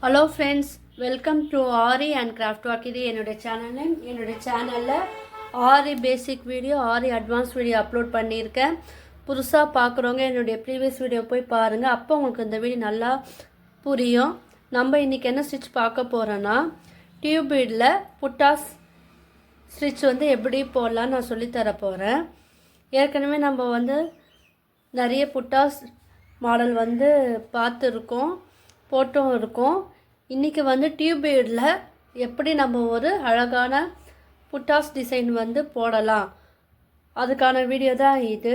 Hello friends, welcome to aari and craft work. இது என்னுடைய சேனலில் ஆரி பேசிக் வீடியோ, ஆரி அட்வான்ஸ் வீடியோ அப்லோட் பண்ணியிருக்கேன். புதுசாக பார்க்குறவங்க என்னுடைய ப்ரீவியஸ் வீடியோ போய் பாருங்கள். அப்போ உங்களுக்கு இந்த வீடியோ நல்லா புரியும். நம்ம இன்றைக்கி என்ன ஸ்டிச் பார்க்க போகிறோன்னா, டியூப் பீடில் புட்டாஸ் ஸ்டிச் எப்படி போடலான்னு நான் சொல்லித்தர போகிறேன். ஏற்கனவே நம்ம நிறைய புட்டாஸ் மாடல் பார்த்துருக்கோம், போட்டும் இருக்கும். இன்றைக்கி டியூப் பீடில் எப்படி நம்ம ஒரு அழகான புட்டாஸ் டிசைன் போடலாம், அதுக்கான வீடியோ தான் இது.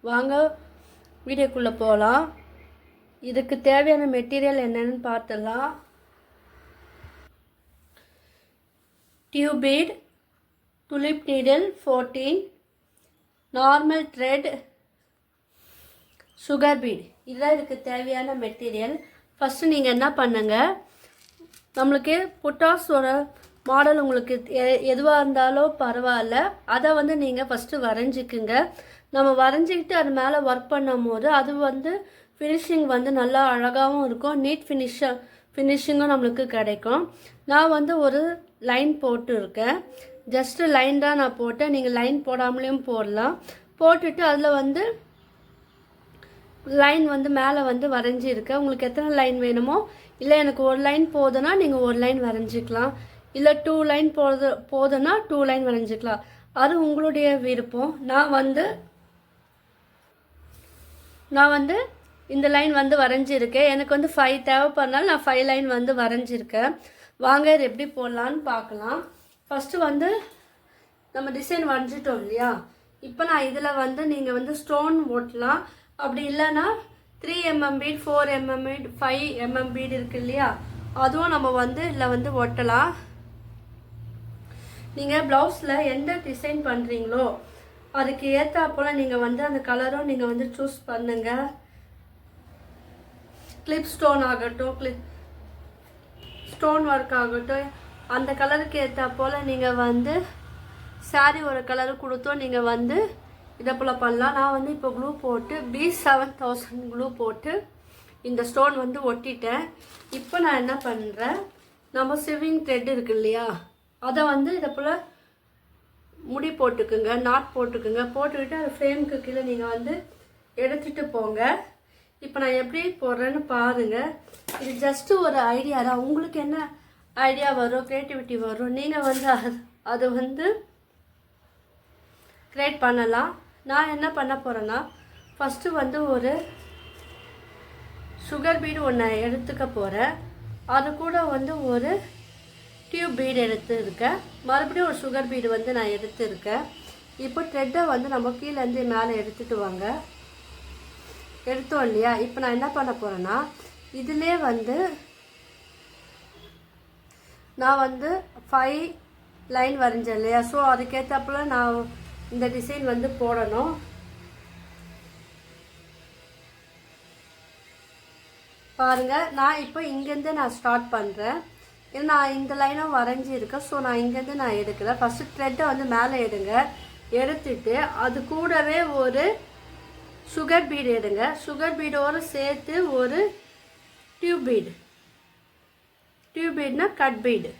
வாங்க வீடியோக்குள்ளே போகலாம். இதுக்கு தேவையான மெட்டீரியல் என்னென்னு பார்த்துடலாம். Tube bead, tulip needle 14, normal thread, sugar bead, இதுதான் இதுக்கு தேவையான மெட்டீரியல். ஃபஸ்ட்டு நீங்கள் என்ன பண்ணுங்கள், நம்மளுக்கு புட்டாஸோட மாடல் உங்களுக்கு எதுவாக இருந்தாலும் பரவாயில்ல, அதை நீங்கள் ஃபஸ்ட்டு வரைஞ்சிக்குங்க. நம்ம வரைஞ்சிக்கிட்டு அது மேலே ஒர்க் பண்ணும் போது அது ஃபினிஷிங் நல்லா அழகாகவும் இருக்கும், நீட் ஃபினிஷிங்கும் நம்மளுக்கு கிடைக்கும். நான் ஒரு லைன் போட்டு இருக்கேன். ஜஸ்ட்டு லைன் தான் நான் போட்டேன். நீங்கள் லைன் போடாமலேயும் போடலாம். போட்டுட்டு அதில் லைன் மேலே வரைஞ்சிருக்கேன். உங்களுக்கு எத்தனை லைன் வேணுமோ, இல்லை எனக்கு ஒரு லைன் போதுன்னா நீங்கள் ஒரு லைன் வரைஞ்சிக்கலாம், இல்லை 2 லைன் போதுன்னா 2 லைன் வரைஞ்சிக்கலாம். அது உங்களுடைய விருப்பம். நான் இந்த லைன் வரைஞ்சிருக்கேன். எனக்கு 5 தேவைப்படுறதுனால நான் 5 லைன் வரைஞ்சிருக்கேன். வாங்க இது எப்படி போடலான்னு பார்க்கலாம். ஃபஸ்ட்டு நம்ம டிசைன் வரைஞ்சிட்டோம் இல்லையா, இப்போ நான் இதில் நீங்கள் ஸ்டோன் ஓட்டலாம். அப்படி இல்லைன்னா 3 mm bead, 4 mm bead, 5 mm bead இருக்குது இல்லையா, அதுவும் நம்ம இதில் ஒட்டலாம். நீங்கள் ப்ளவுஸில் எந்த டிசைன் பண்ணுறீங்களோ அதுக்கு ஏற்றாப்போல் நீங்கள் அந்த கலரும் நீங்கள் சூஸ் பண்ணுங்கள். கிளிப் ஸ்டோன் ஆகட்டும், ஸ்டோன் ஒர்க் ஆகட்டும், அந்த கலருக்கு ஏற்றாப்போல் நீங்கள் சாரீ ஒரு கலரு கொடுத்தோம் நீங்கள் இதை போல் பண்ணலாம். நான் இப்போ க்ளூ போட்டு B7000 க்ளூ போட்டு இந்த ஸ்டோன் ஒட்டிட்டேன். இப்போ நான் என்ன பண்ணுறேன், நம்ம ஸ்விவிங் த்ரெட் இருக்கு இல்லையா, அதை இதை போல் முடி போட்டுக்குங்க, நாட் போட்டுக்குங்க. போட்டுக்கிட்டு அது ஃப்ரேமுக்கு கீழே நீங்கள் எடுத்துகிட்டு போங்க. இப்போ நான் எப்படி போடுறேன்னு பாருங்கள். இது ஜஸ்ட்டு ஒரு ஐடியா தான். உங்களுக்கு என்ன ஐடியா வரும், க்ரியேட்டிவிட்டி வரும், நீங்கள் அது க்ரியேட் பண்ணலாம். நான் என்ன பண்ண போகிறேன்னா, ஃபஸ்ட்டு ஒரு சுகர் பீடு ஒன்று எடுத்துக்க போகிறேன். அது கூட ஒரு டியூப் பீடு எடுத்துருக்கேன். மறுபடியும் ஒரு சுகர் பீடு நான் எடுத்துருக்கேன். இப்போ த்ரெட்டை நம்ம கீழேருந்து மேலே எடுத்துகிட்டு வாங்க. எடுத்தோம் இல்லையா, இப்போ நான் என்ன பண்ண போகிறேன்னா, இதிலே நான் 5 லைன் வரைஞ்சேன் இல்லையா, ஸோ அதுக்கேற்றப்பல நான் இந்த டிசைன் போடணும். பாருங்கள், நான் இப்போ இங்கேருந்து நான் ஸ்டார்ட் பண்ணுறேன். ஏன்னா நான் இந்த லைனும் வரைஞ்சிருக்கேன், ஸோ நான் இங்கேருந்து நான் எடுக்கிறேன். ஃபஸ்ட்டு த்ரெட்டை மேலே எடுங்க. எடுத்துட்டு அது கூடவே ஒரு சுகர் பீடு எடுங்க. சுகர் பீடோடு சேர்த்து ஒரு டியூப் பீட்னா கட் பீடு,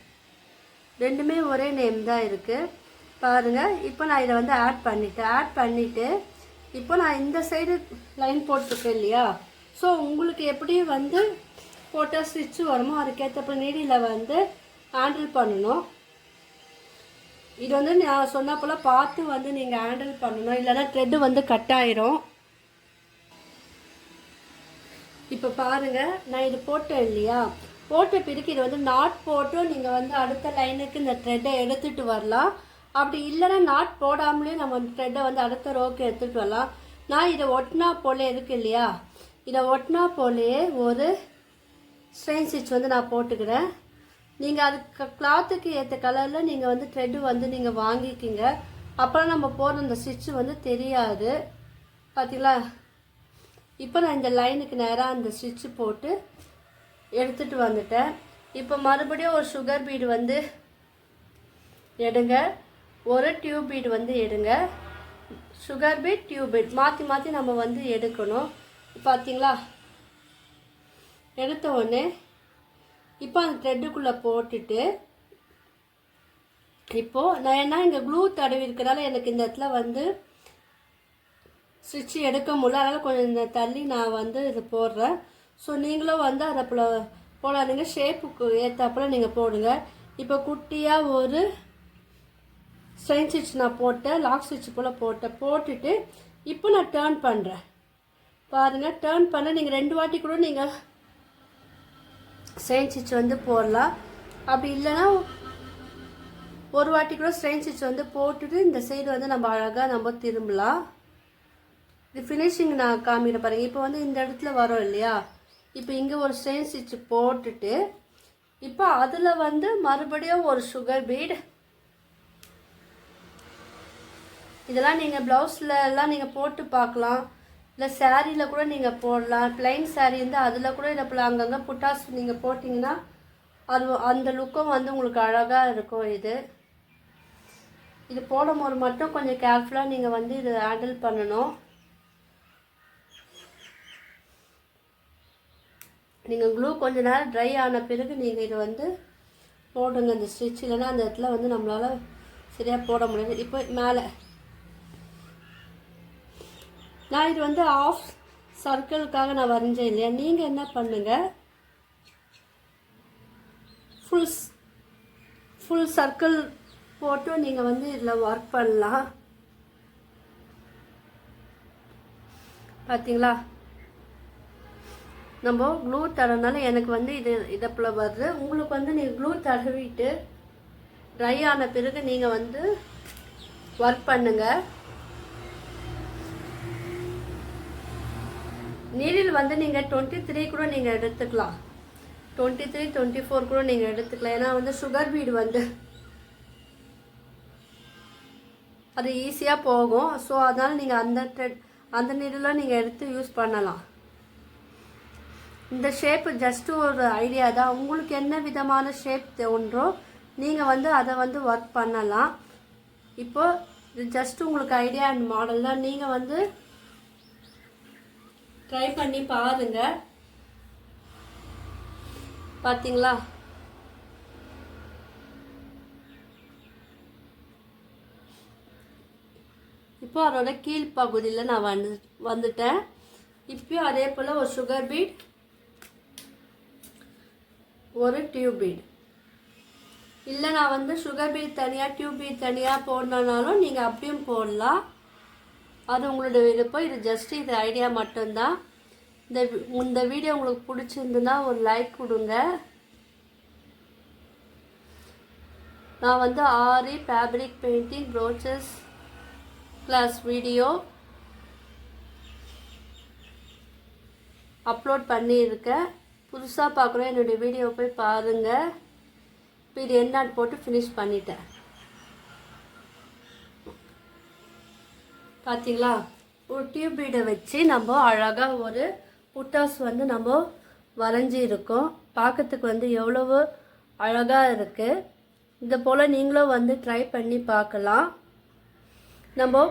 ரெண்டுமே ஒரே நேம் தான் இருக்குது. பாருங்கள், இப்போ நான் இதை ஆட் பண்ணிவிட்டு இப்போ நான் இந்த சைடு லைன் போட்டிருக்கேன் இல்லையா, ஸோ உங்களுக்கு எப்படி போட்டால் ஸ்டிச்சு வருமோ அதுக்கேற்றப்ப நீடியில் ஹேண்டில் பண்ணணும். இது நான் சொன்ன போல் பார்த்து நீங்கள் ஹேண்டில் பண்ணணும், இல்லைன்னா த்ரெட்டு கட் ஆயிரும். இப்போ பாருங்கள், நான் இது போட்டேன் இல்லையா, போட்ட பிறகு இது நாட் போட்டும் நீங்கள் அடுத்த லைனுக்கு இந்த த்ரெட்டை எடுத்துகிட்டு வரலாம். அப்படி இல்லைன்னா நாட் போடாமலே நம்ம த்ரெட்டை அடுத்த ரோக்கு எடுத்துகிட்டு வரலாம். நான் இதை ஒட்டினா போலே இருக்கு இல்லையா, இதை ஒட்டினா போலே ஒரு ஸ்ட்ரெயின் ஸ்டிச் நான் போட்டுக்கிறேன். நீங்கள் அதுக்கு கிளாத்துக்கு ஏற்ற கலரில் நீங்கள் த்ரெட்டு நீங்கள் வாங்கிக்கிங்க. அப்புறம் நம்ம போடுற இந்த ஸ்டிச்சு தெரியாது. பார்த்தீங்களா, இப்போ நான் இந்த லைனுக்கு நேராக அந்த ஸ்டிச்சு போட்டு எடுத்துகிட்டு வந்துட்டேன். இப்போ மறுபடியும் ஒரு சுகர் பீடு எடுங்க, ஒரு டியூப் பீடு எடுங்க. சுகர் பீட், டியூப் பீட் மாற்றி நம்ம எடுக்கணும். பார்த்தீங்களா, எடுத்த உடனே இப்போ அந்த த்ரெட்டுக்குள்ளே போட்டுட்டு இப்போது நான் என்ன இங்கே க்ளூ தடவி இருக்கிறதால எனக்கு இந்த இடத்துல வந்து ஸ்டிச்சு எடுக்க முடியல, அதனால் கொஞ்சம் இந்த தள்ளி நான் வந்து இது போடுறேன். ஸோ நீங்களும் வந்து அதை போடாதீங்க, ஷேப்புக்கு ஏற்றாப்புல நீங்கள் போடுங்க. இப்போ குட்டியாக ஒரு ஸ்ட்ரெயின் ஸ்டிச் நான் போட்டேன், லாக் ஸ்டிச் போல் போட்டுட்டு இப்போ நான் டேர்ன் பண்ணுறேன். பாருங்கள், டேர்ன் பண்ண நீங்கள் 2 வாட்டி கூட நீங்கள் ஸ்ட்ரெயின் ஸ்டிச் வந்து போடலாம். அப்படி இல்லைன்னா ஒரு வாட்டி கூட ஸ்ட்ரெயின் ஸ்டிச் வந்து போட்டுட்டு இந்த சைடு வந்து நம்ம அழகாக நம்ம திரும்பலாம். இது ஃபினிஷிங் நான் காமிக்கிற பாருங்கள். இப்போ வந்து இந்த இடத்துல வரோம் இல்லையா, இப்போ இங்கே ஒரு ஸ்ட்ரெயின் ஸ்டிச் போட்டுட்டு இப்போ அதில் வந்து மறுபடியும் ஒரு சுகர் பீட். இதெல்லாம் நீங்கள் ப்ளவுஸில் எல்லாம் நீங்கள் போட்டு பார்க்கலாம், இல்லை சாரியில் கூட நீங்கள் போடலாம். பிளைன் சாரீ வந்து அதில் கூட இல்லை அங்கங்கே புட்டாஸ் நீங்கள் போட்டிங்கன்னா அது அந்த லுக்கும் வந்து உங்களுக்கு அழகாக இருக்கும். இது போடும்போது மட்டும் கொஞ்சம் கேர்ஃபுல்லாக நீங்கள் வந்து இது ஹேண்டில் பண்ணணும். நீங்கள் க்ளூ கொஞ்சம் நேரம் ட்ரை ஆன பிறகு நீங்கள் இதை வந்து போடுங்க இந்த ஸ்டிச், இல்லைன்னா அந்த இடத்துல வந்து நம்மளால் சரியாக போட முடியாது. இப்போ மேலே நான் இது வந்து ஆஃப் சர்க்கிளுக்காக நான் வரைஞ்சேன் இல்லையா, நீங்கள் என்ன பண்ணுங்கள், ஃபுல் சர்க்கிள் போட்டு நீங்கள் வந்து இதில் ஒர்க் பண்ணலாம். பார்த்தீங்களா, நம்ம க்ளூ தரனால எனக்கு வந்து இதை போல் வருது. உங்களுக்கு வந்து நீங்கள் க்ளூ தடவிட்டு ட்ரை ஆன பிறகு நீங்கள் வந்து ஒர்க் பண்ணுங்கள். நீடில் வந்து நீங்கள் 23 கூட நீங்கள் எடுத்துக்கலாம், 23, 24 கூட நீங்கள் எடுத்துக்கலாம். ஏன்னா வந்து சுகர் பீடு வந்து அது ஈஸியாக போகும். ஸோ அதனால் நீங்கள் அந்த நீடில் நீங்கள் எடுத்து யூஸ் பண்ணலாம். இந்த ஷேப்பு ஜஸ்ட்டு ஒரு ஐடியா தான், உங்களுக்கு என்ன விதமான ஷேப் தோன்றோ நீங்கள் வந்து அதை வந்து ஒர்க் பண்ணலாம். இப்போது இது ஜஸ்ட்டு உங்களுக்கு ஐடியா அண்ட் மாடல் தான், நீங்கள் வந்து ட்ரை பண்ணி பாருங்கள். பார்த்தீங்களா, இப்போ அதோட கீழ்ப்பகுதியில் நான் வந்துட்டேன். இப்போயும் அதே போல் ஒரு சுகர் பீட், ஒரு டியூப் பீட், இல்லை நான் வந்து சுகர் பீட் தனியாக டியூப் பீட் தனியாக போடணுன்னாலும் நீங்கள் அப்படியும் போடலாம், அது உங்களோட விருப்பம். இது ஜஸ்ட் இது ஐடியா மட்டும்தான். இந்த வீடியோ உங்களுக்கு பிடிச்சிருந்துன்னா ஒரு லைக் கொடுங்க. நான் வந்து Aari fabric painting brooches class video upload பண்ணியிருக்கேன். புதுசாக பார்க்குறோம் என்னுடைய வீடியோ போய் பாருங்கள். இப்போ இது என்னான்னு போட்டு ஃபினிஷ் பண்ணிட்டேன். பார்த்தீங்களா, ஒரு டியூப் பீடை வச்சு நம்ம அழகாக ஒரு புட்டாஸ் வந்து நம்ம வரைஞ்சி இருக்கோம். பார்க்கறதுக்கு வந்து எவ்வளவு அழகாக இருக்குது. இதை போல் நீங்களும் வந்து ட்ரை பண்ணி பார்க்கலாம். நம்ம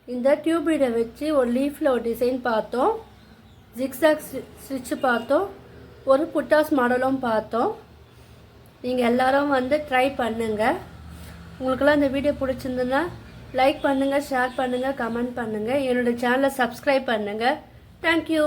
இந்த டியூப் பீடை வச்சு ஒரு லீஃபில் ஒரு டிசைன் பார்த்தோம், ஜிக்ஸாக் ஸ்டிச் பார்த்தோம், ஒரு புட்டாஸ் மாடலும் பார்த்தோம். நீங்கள் எல்லாரும் வந்து ட்ரை பண்ணுங்கள். உங்களுக்கெல்லாம் இந்த வீடியோ பிடிச்சிருந்துன்னா லைக் பண்ணுங்கள், ஷேர் பண்ணுங்கள், கமெண்ட் பண்ணுங்கள். என்னோடய சேனலை சப்ஸ்கிரைப் பண்ணுங்கள். தேங்க்யூ.